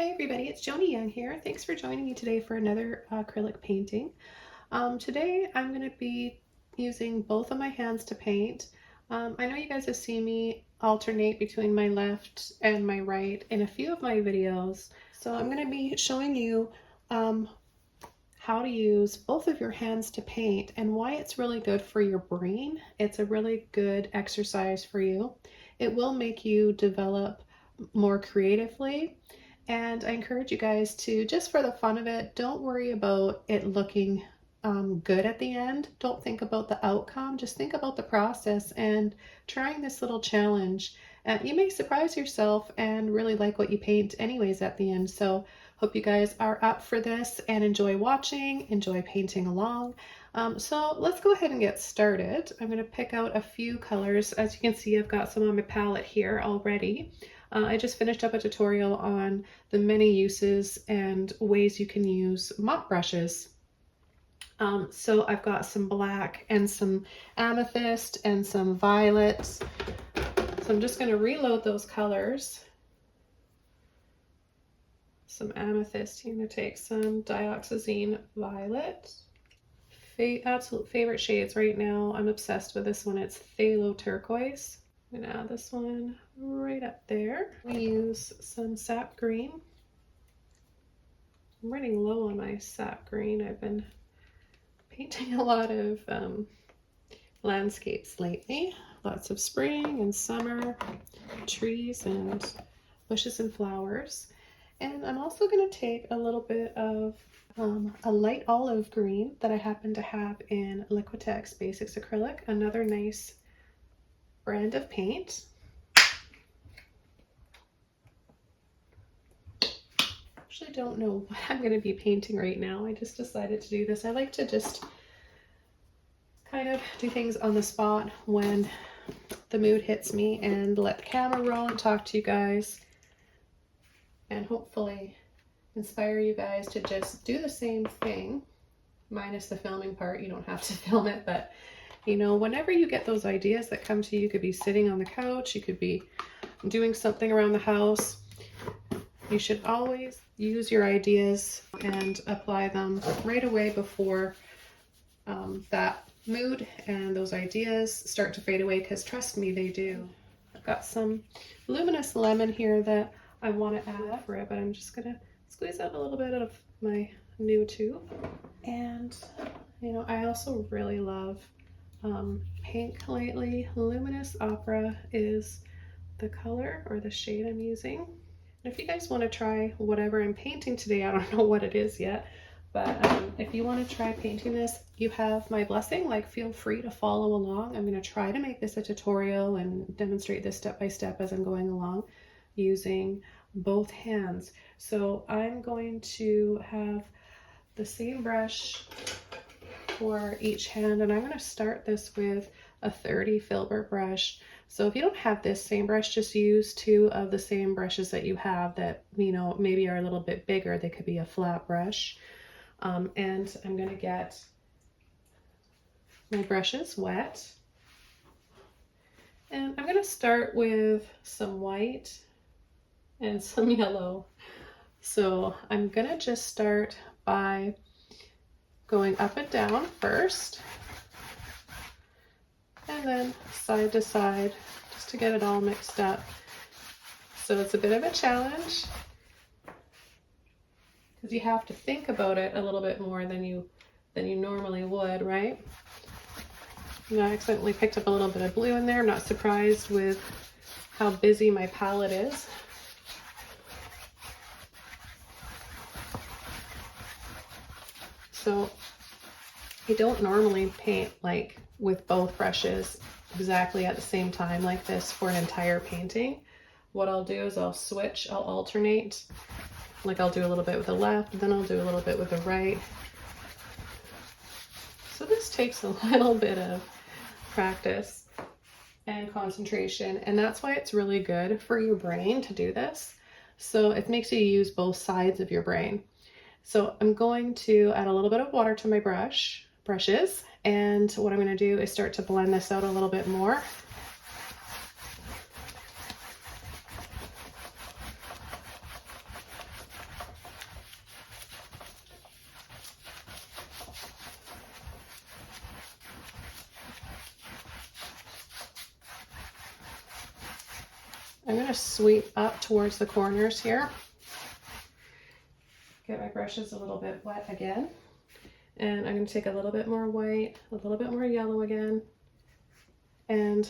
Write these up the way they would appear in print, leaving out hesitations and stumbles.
Hi everybody, it's Joni Young here. Thanks for joining me today for another acrylic painting. Today I'm going to be using both of my hands to paint. I know you guys have seen me alternate between my left and my right in a few of my videos. So I'm going to be showing you how to use both of your hands to paint and why it's really good for your brain. It's a really good exercise for you. It will make you develop more creatively. And I encourage you guys to, just for the fun of it, don't worry about it looking good at the end. Don't think about the outcome. Just think about the process and trying this little challenge. You may surprise yourself and really like what you paint anyways at the end. So hope you guys are up for this and enjoy watching, enjoy painting along. So let's go ahead and get started. I'm going to pick out a few colors. As you can see, I've got some on my palette here already. I just finished up a tutorial on the many uses and ways you can use mop brushes. So I've got some black and some amethyst and some violet. So I'm just going to reload those colors. Some amethyst, you're going to take some Dioxazine violet. Absolute favorite shades right now. I'm obsessed with this one. It's phthalo turquoise. I'm going to add this one right up there. We use some sap green. I'm running low on my sap green. I've been painting a lot of landscapes lately. Lots of spring and summer, trees and bushes and flowers. And I'm also going to take a little bit of a light olive green that I happen to have in Liquitex Basics Acrylic, another nice brand of paint. Actually don't know what I'm going to be painting right now. I just decided to do this. I like to just kind of do things on the spot when the mood hits me and let the camera roll and talk to you guys and hopefully inspire you guys to just do the same thing, minus the filming part. You don't have to film it, but you know, whenever you get those ideas that come to you, you could be sitting on the couch, you could be doing something around the house. You should always use your ideas and apply them right away before that mood and those ideas start to fade away, because trust me, they do. I've got some luminous lemon here that I want to add for it, but I'm just going to squeeze out a little bit of my new tube. And, you know, I also really love pink lately. Luminous Opera is the color or the shade I'm using. And if you guys want to try whatever I'm painting today, I don't know what it is yet, but if you want to try painting this, you have my blessing. Like, feel free to follow along. I'm going to try to make this a tutorial and demonstrate this step by step as I'm going along using both hands. So I'm going to have the same brush for each hand, and I'm going to start this with a 30 filbert brush. So if you don't have this same brush, just use two of the same brushes that you have that, you know, maybe are a little bit bigger. They could be a flat brush. And I'm going to get my brushes wet, and I'm going to start with some white and some yellow. So I'm going to just start by going up and down first, and then side to side, just to get it all mixed up. So it's a bit of a challenge because you have to think about it a little bit more than you normally would, right? And I accidentally picked up a little bit of blue in there. I'm not surprised with how busy my palette is. So I don't normally paint like with both brushes exactly at the same time like this for an entire painting. What I'll do is I'll switch, I'll alternate. Like, I'll do a little bit with the left, then I'll do a little bit with the right. So this takes a little bit of practice and concentration, and that's why it's really good for your brain to do this. So it makes you use both sides of your brain. So I'm going to add a little bit of water to my brushes, and what I'm going to do is start to blend this out a little bit more. I'm going to sweep up towards the corners here. Get my brushes a little bit wet again. And I'm going to take a little bit more white, a little bit more yellow again. And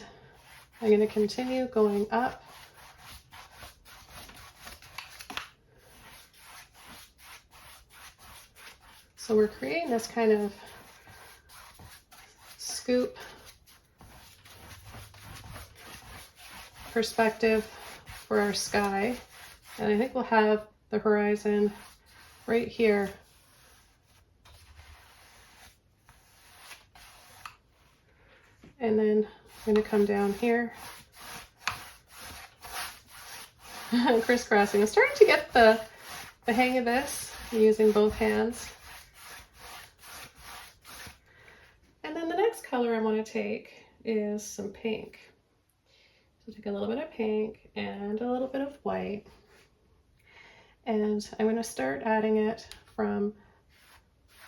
I'm going to continue going up. So we're creating this kind of scoop perspective for our sky. And I think we'll have the horizon right here. And then I'm going to come down here. Crisscrossing. I'm starting to get the hang of this, using both hands. And then the next color I want to take is some pink. So take a little bit of pink and a little bit of white. And I'm going to start adding it from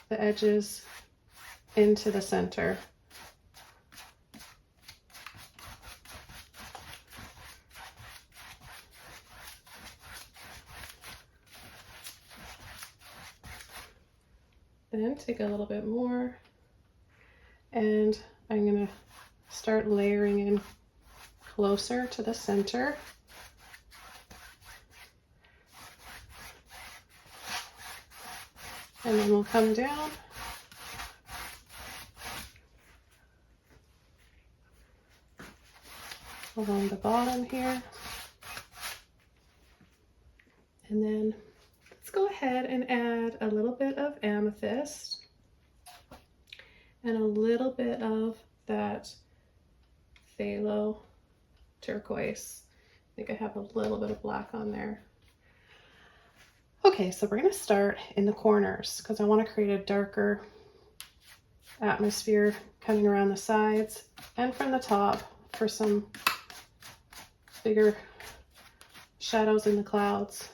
the edges into the center. Then take a little bit more, and I'm going to start layering in closer to the center. And then we'll come down. Along the bottom here. And then let's go ahead and add a little bit of amethyst and a little bit of that phthalo turquoise. I think I have a little bit of black on there. Okay, so we're going to start in the corners because I want to create a darker atmosphere coming around the sides and from the top for some bigger shadows in the clouds.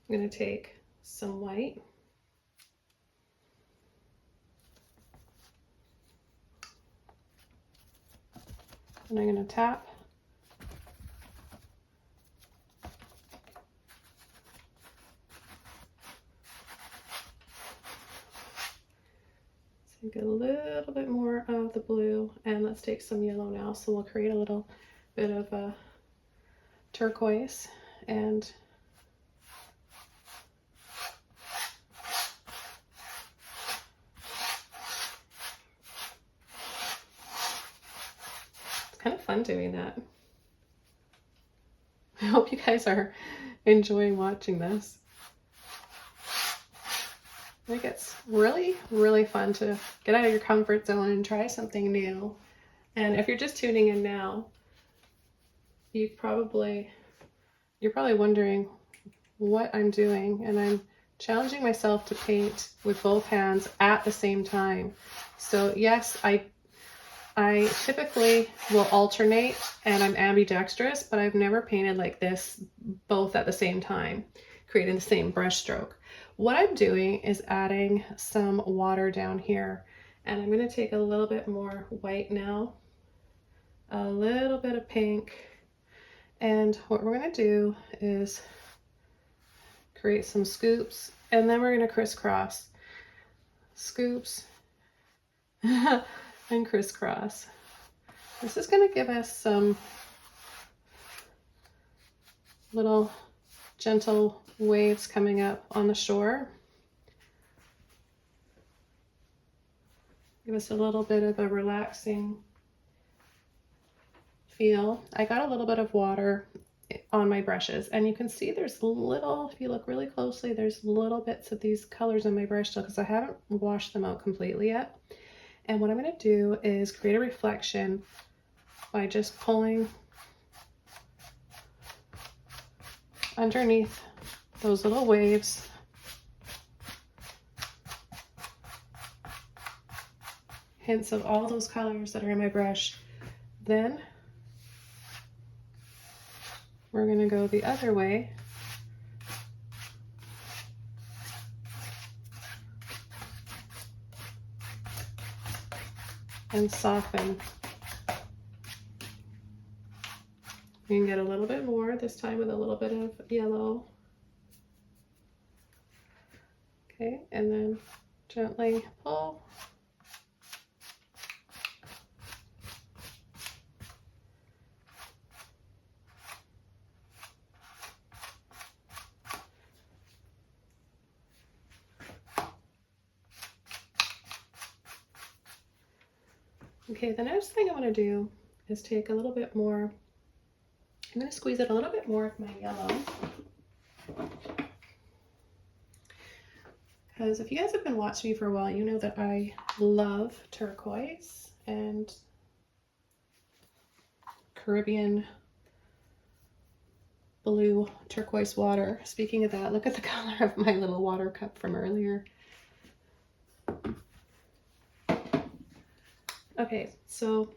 I'm going to take some white and I'm going to tap take a little bit more of the blue, and let's take some yellow now. So we'll create a little bit of a turquoise and kind of fun doing that. I hope you guys are enjoying watching this. I think it's really, really fun to get out of your comfort zone and try something new. And if you're just tuning in now, you're probably wondering what I'm doing, and I'm challenging myself to paint with both hands at the same time. So yes, I typically will alternate and I'm ambidextrous, but I've never painted like this both at the same time, creating the same brush stroke. What I'm doing is adding some water down here, and I'm going to take a little bit more white now, a little bit of pink, and what we're going to do is create some scoops, and then we're going to crisscross. Scoops and crisscross. This is going to give us some little gentle waves coming up on the shore. Give us a little bit of a relaxing feel. I got a little bit of water on my brushes, and you can see there's little, if you look really closely, there's little bits of these colors in my brush still because I haven't washed them out completely yet. And what I'm going to do is create a reflection by just pulling underneath those little waves. Hints of all those colors that are in my brush. Then we're going to go the other way and soften. You can get a little bit more, this time with a little bit of yellow. Okay, and then gently pull. Okay, the next thing I want to do is take a little bit more, I'm going to squeeze it a little bit more of my yellow. Because if you guys have been watching me for a while, you know that I love turquoise and Caribbean blue turquoise water. Speaking of that, look at the color of my little water cup from earlier. Okay, so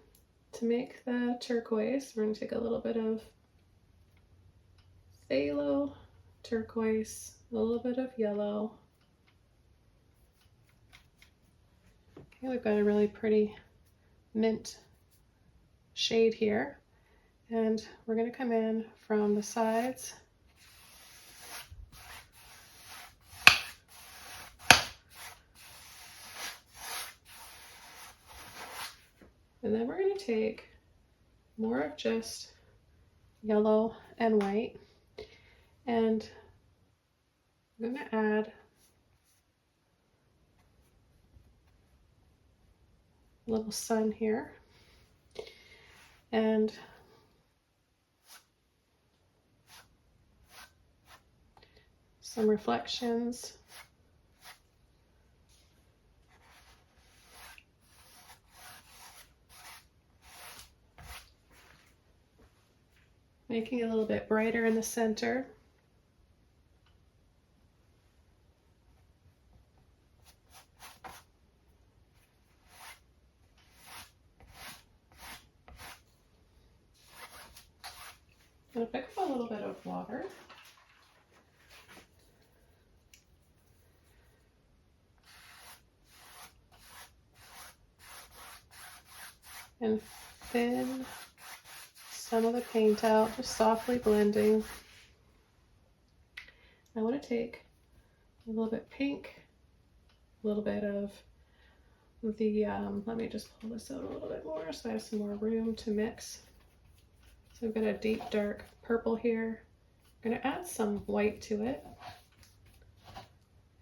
to make the turquoise, we're going to take a little bit of phthalo, turquoise, a little bit of yellow. Okay, we've got a really pretty mint shade here, and we're going to come in from the sides. And then we're going to take more of just yellow and white, and I'm going to add a little sun here, and some reflections. Making it a little bit brighter in the center. I'm going to pick up a little bit of water. And thin some of the paint out, just softly blending. I want to take a little bit pink, a little bit of the, let me just pull this out a little bit more so I have some more room to mix. So I've got a deep dark purple here. I'm going to add some white to it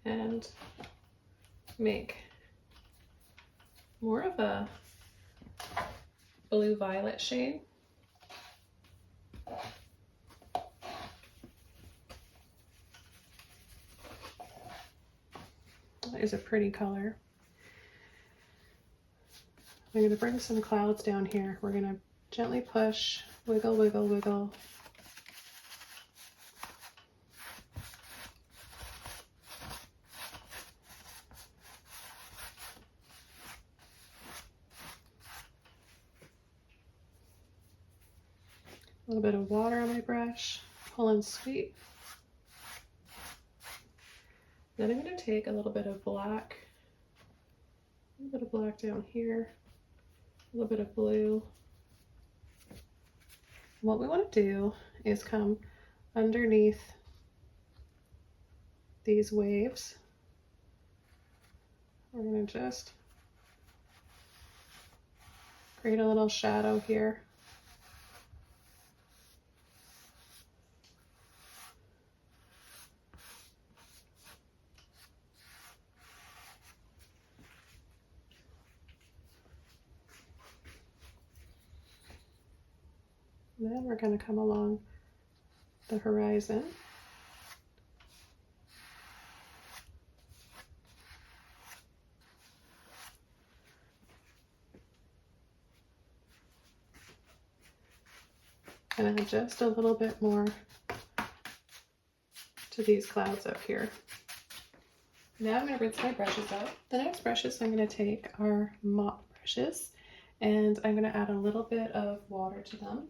and make more of a blue violet shade. That is a pretty color. I'm going to bring some clouds down here. We're going to gently push, wiggle, wiggle, wiggle. A little bit of water on my brush, pull and sweep. Then I'm going to take a little bit of black, a little bit of black down here, a little bit of blue. What we want to do is come underneath these waves. We're going to just create a little shadow here. Then we're going to come along the horizon. And add just a little bit more to these clouds up here. Now I'm going to rinse my brushes out. The next brushes I'm going to take are mop brushes, and I'm going to add a little bit of water to them.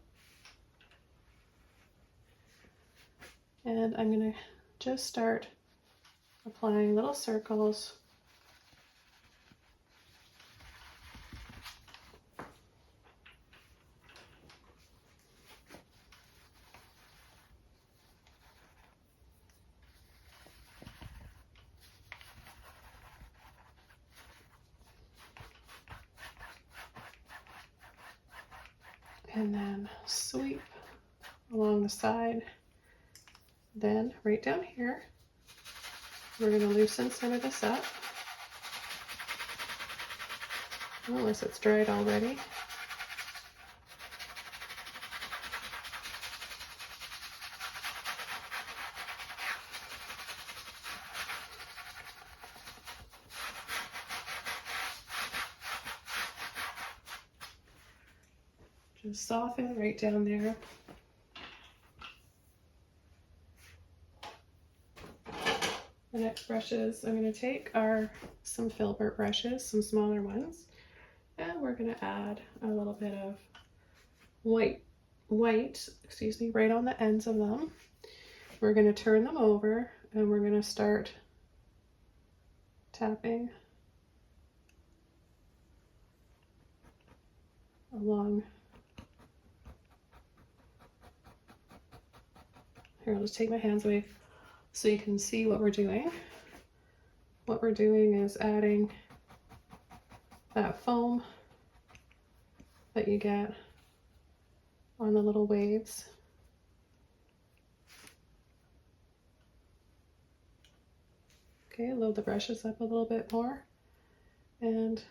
And I'm going to just start applying little circles. and then sweep along the side. Then right down here, we're going to loosen some of this up, unless it's dried already. Just soften right down there. The next brushes I'm going to take are some filbert brushes, some smaller ones, and we're going to add a little bit of white, right on the ends of them. We're going to turn them over and we're going to start tapping along. Here, I'll just take my hands away so you can see what we're doing. What we're doing is adding that foam that you get on the little waves. Okay, load the brushes up a little bit more, and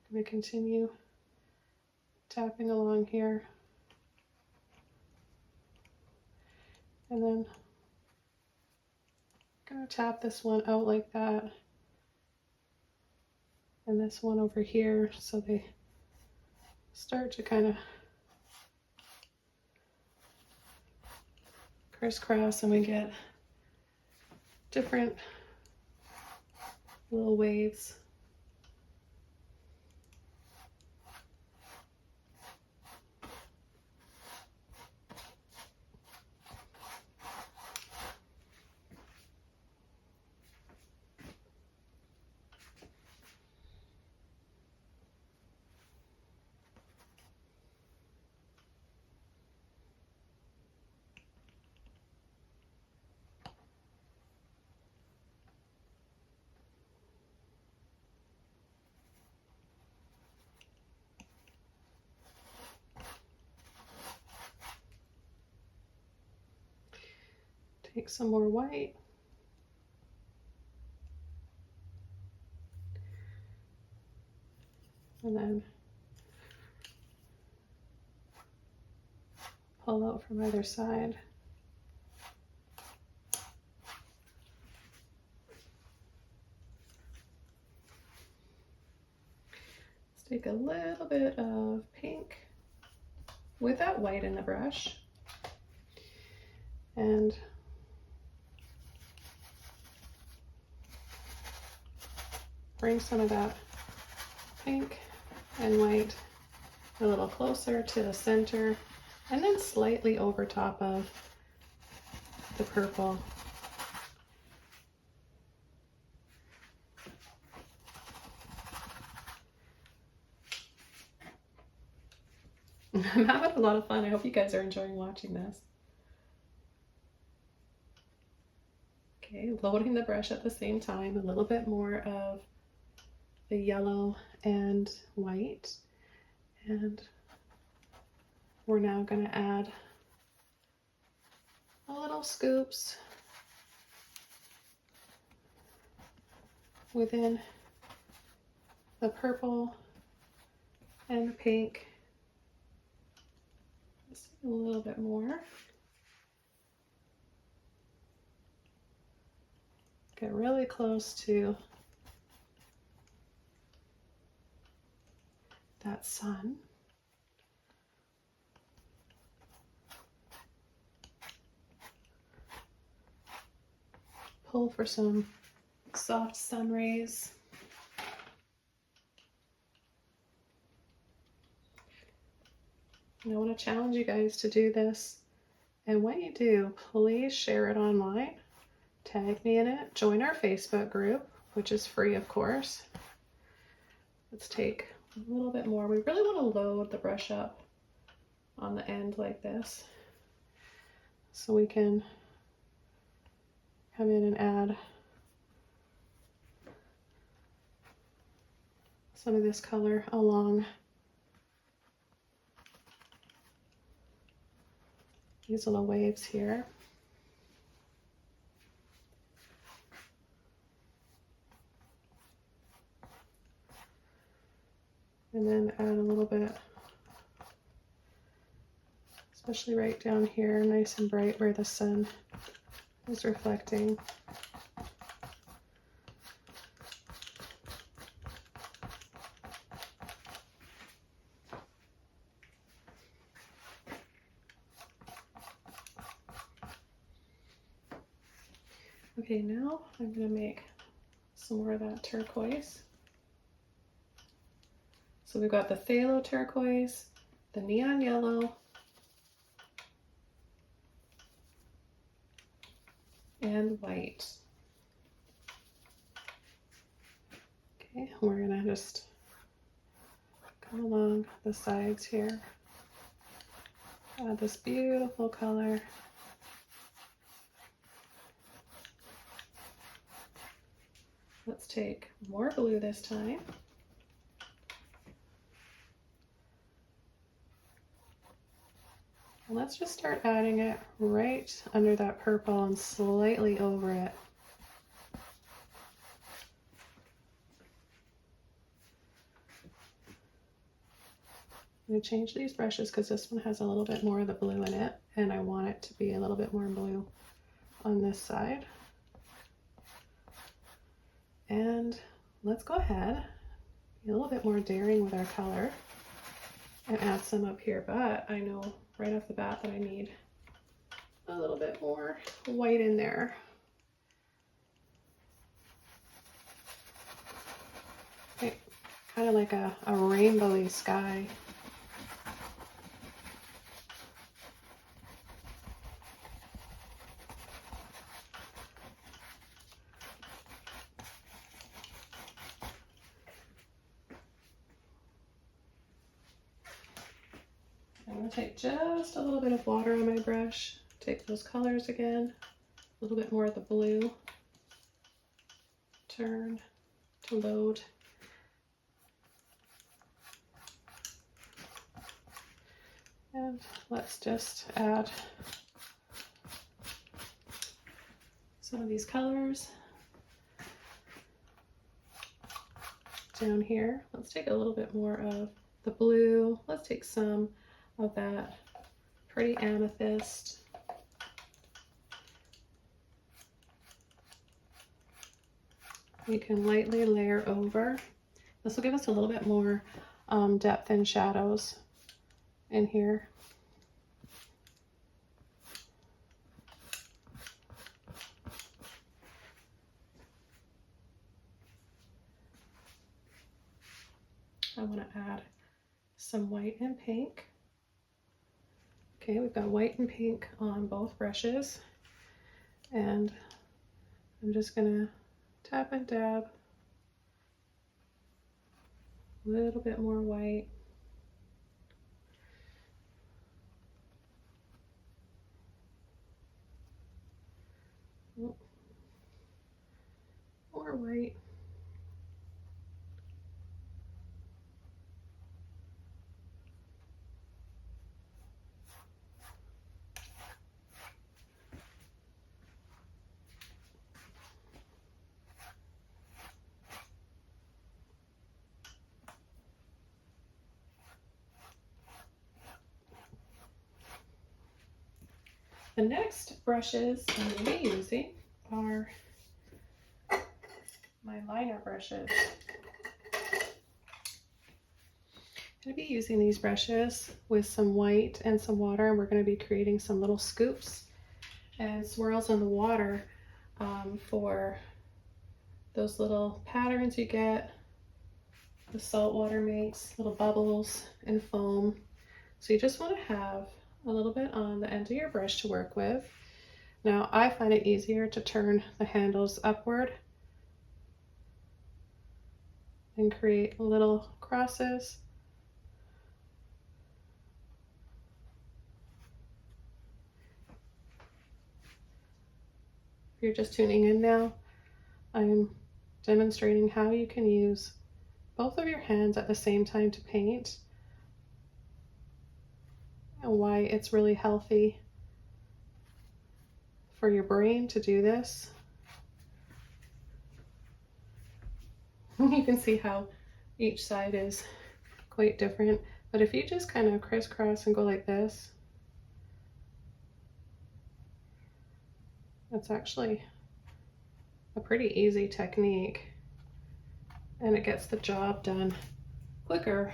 I'm going to continue tapping along here. And then I'm going to tap this one out like that, and this one over here, so they start to kind of crisscross and we get different little waves. Take some more white. And then pull out from either side. Let's take a little bit of pink with that white in the brush and bring some of that pink and white a little closer to the center, and then slightly over top of the purple. I'm having a lot of fun. I hope you guys are enjoying watching this. Okay, loading the brush at the same time, a little bit more of the yellow and white, and we're now going to add a little scoops within the purple and the pink. Just a little bit more. Get really close to that sun. Pull for some soft sun rays. And I want to challenge you guys to do this. And when you do, please share it online. Tag me in it. Join our Facebook group, which is free, of course. Let's take a little bit more. We really want to load the brush up on the end like this, so we can come in and add some of this color along these little waves here. And then add a little bit, especially right down here, nice and bright where the sun is reflecting. Okay, now I'm going to make some more of that turquoise. So we've got the phthalo turquoise, the neon yellow, and white. Okay, we're going to just come along the sides here. Add this beautiful color. Let's take more blue this time. And let's just start adding it right under that purple and slightly over it. I'm going to change these brushes because this one has a little bit more of the blue in it, and I want it to be a little bit more blue on this side. And let's go ahead, be a little bit more daring with our color and add some up here, but I know right off the bat that I need a little bit more white in there. Okay, kind of like a rainbowy sky. I'm going to take just a little bit of water on my brush, take those colors again, a little bit more of the blue, turn to load. And let's just add some of these colors down here. Let's take a little bit more of the blue. Let's take some of that pretty amethyst. We can lightly layer over. This will give us a little bit more depth and shadows in here. I want to add some white and pink. Okay, we've got white and pink on both brushes, and I'm just gonna tap and dab a little bit more white. More white. The next brushes I'm going to be using are my liner brushes. I'm going to be using these brushes with some white and some water, and we're going to be creating some little scoops and swirls in the water for those little patterns you get. The salt water makes little bubbles and foam. So you just want to have a little bit on the end of your brush to work with. Now I find it easier to turn the handles upward and create little crosses. If you're just tuning in now, I'm demonstrating how you can use both of your hands at the same time to paint, and why it's really healthy for your brain to do this. You can see how each side is quite different, but if you just kind of crisscross and go like this, that's actually a pretty easy technique, and it gets the job done quicker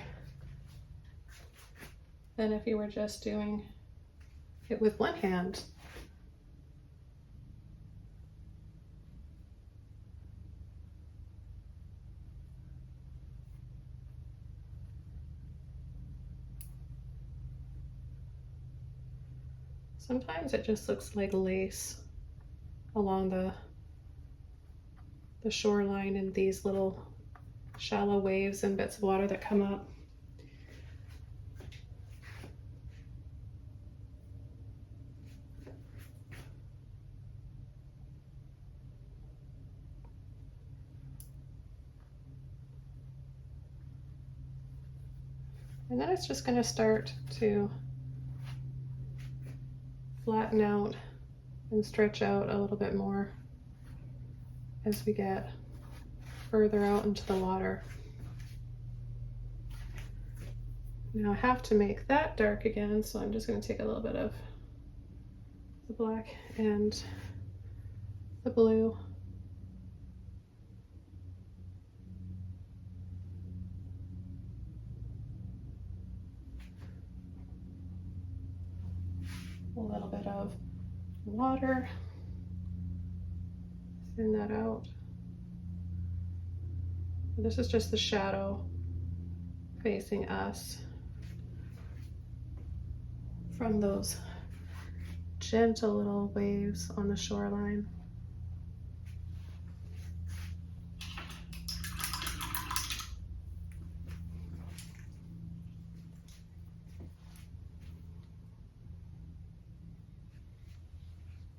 than if you were just doing it with one hand. Sometimes it just looks like lace along the shoreline and these little shallow waves and bits of water that come up. And then it's just going to start to flatten out and stretch out a little bit more as we get further out into the water. Now I have to make that dark again, so I'm just going to take a little bit of the black and the blue. A little bit of water, thin that out. This is just the shadow facing us from those gentle little waves on the shoreline.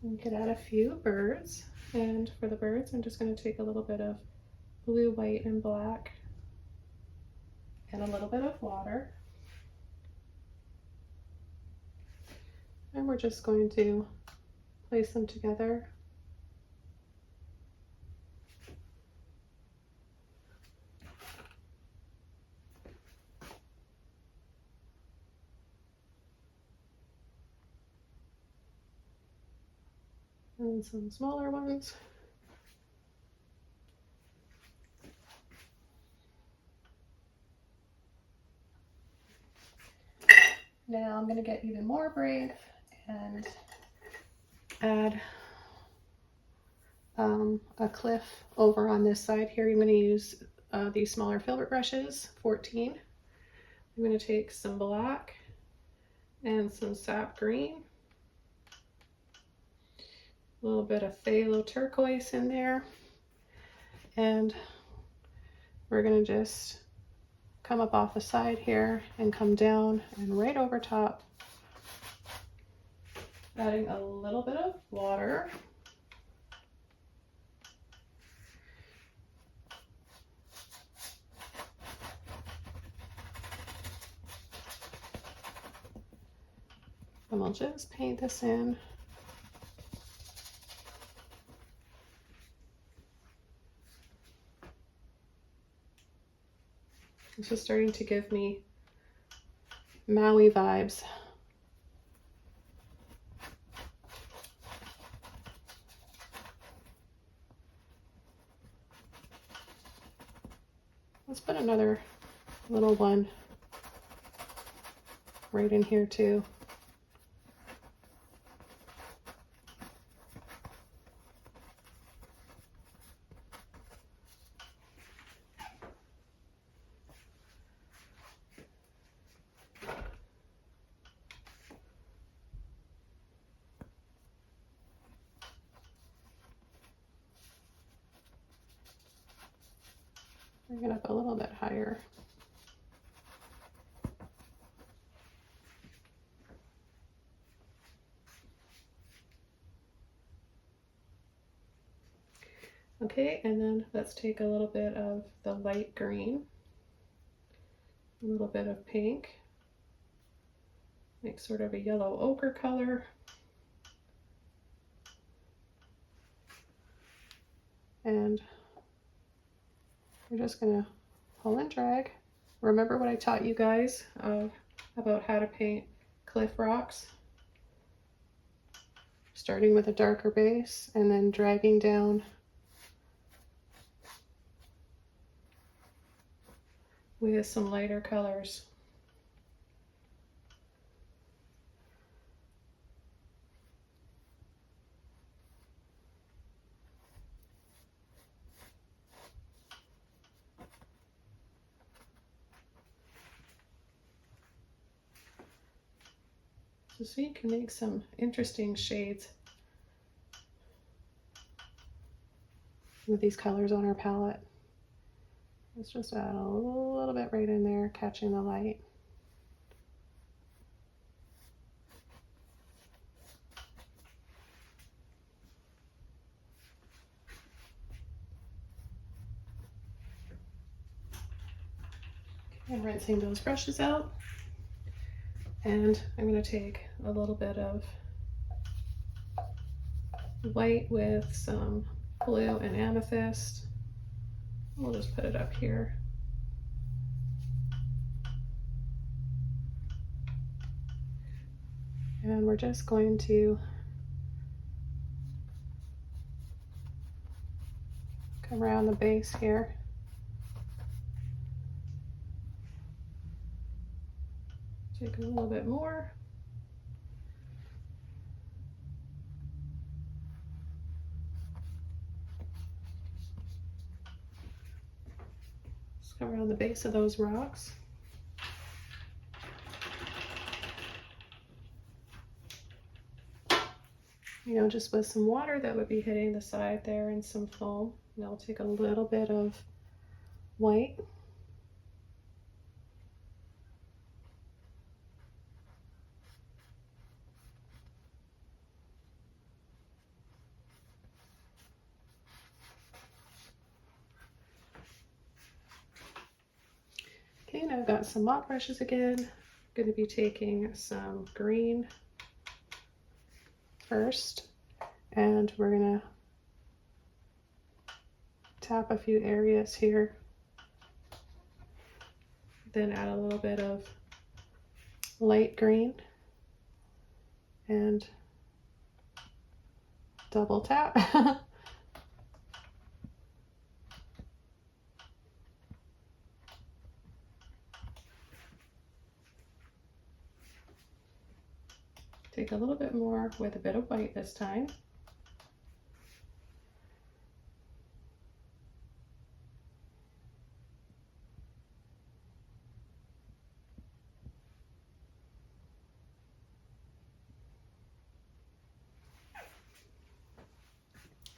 We could add a few birds, and for the birds I'm just going to take a little bit of blue, white, and black and a little bit of water, and we're just going to place them together. And some smaller ones. Now I'm going to get even more brave and add a cliff over on this side here. I'm going to use these smaller filbert brushes, 14. I'm going to take some black and some sap green, a little bit of phthalo turquoise in there, and we're going to just come up off the side here and come down and right over top, adding a little bit of water. And we'll just paint this in. This is starting to give me Maui vibes. Let's put another little one right in here too. Bring it up a little bit higher. Okay, and then let's take a little bit of the light green, a little bit of pink, make sort of a yellow ochre color. And we're just gonna pull and drag. Remember what I taught you guys about how to paint cliff rocks? Starting with a darker base and then dragging down with some lighter colors. So you can make some interesting shades with these colors on our palette. Let's just add a little bit right in there, catching the light. And rinsing those brushes out. And I'm going to take a little bit of white with some blue and amethyst. We'll just put it up here. And we're just going to come around the base here. Take a little bit more. Just come around the base of those rocks. You know, just with some water that would be hitting the side there and some foam. And I'll take a little bit of white. Okay, now I've got some mop brushes again. I'm going to be taking some green first, and we're going to tap a few areas here. Then add a little bit of light green and double tap. Take a little bit more with a bit of white this time.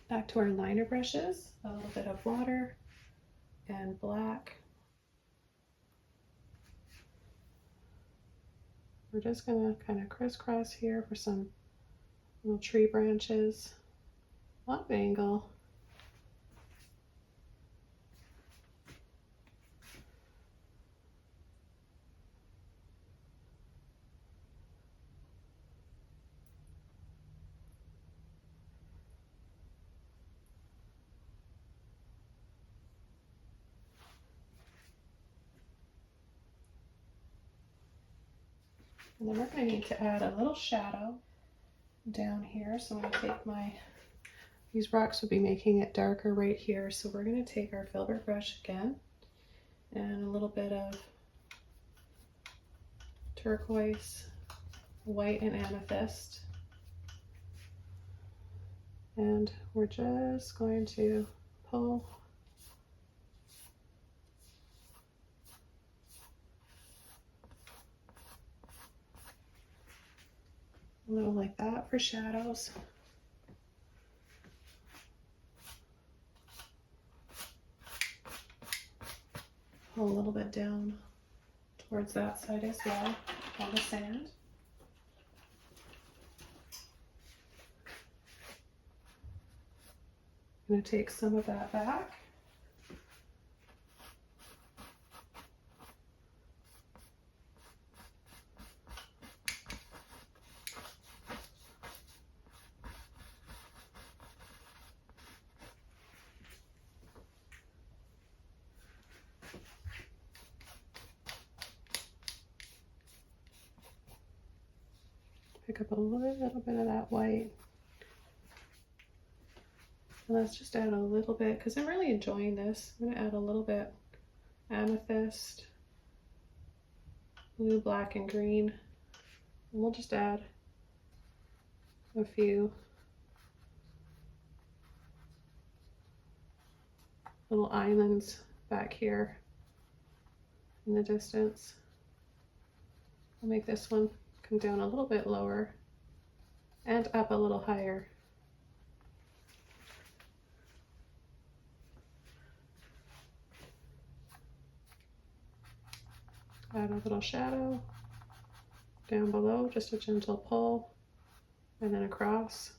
Back to our liner brushes, a little bit of water and black. We're just going to kind of crisscross here for some little tree branches, up angle. And then we're going to need to add a little shadow down here. So I'm going to take these rocks will be making it darker right here. So we're going to take our filbert brush again and a little bit of turquoise, white, and amethyst. And we're just going to pull a little like that for shadows. Pull a little bit down towards that side as well on the sand. I'm going to take some of that back. pick up a little bit of that white. And let's just add a little bit, because I'm really enjoying this. I'm going to add a little bit amethyst, blue, black, and green. And we'll just add a few little islands back here in the distance. I'll make this one come down a little bit lower and up a little higher. Add a little shadow down below, just a gentle pull, and then across.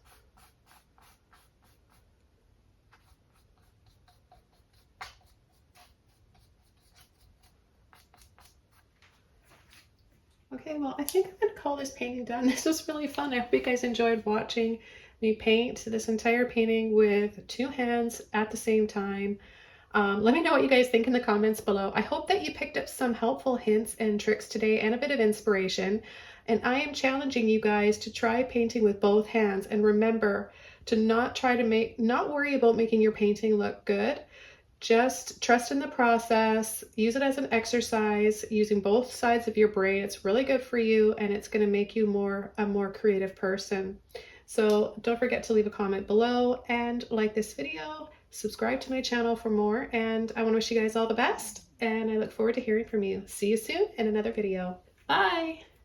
Okay, well, I think I'm going to call this painting done. This was really fun. I hope you guys enjoyed watching me paint this entire painting with two hands at the same time. Let me know what you guys think in the comments below. I hope that you picked up some helpful hints and tricks today and a bit of inspiration. And I am challenging you guys to try painting with both hands, and remember to not worry about making your painting look good. Just trust in the process, use it as an exercise, using both sides of your brain. It's really good for you, and it's going to make you a more creative person. So don't forget to leave a comment below and like this video, subscribe to my channel for more, and I want to wish you guys all the best, and I look forward to hearing from you. See you soon in another video. Bye!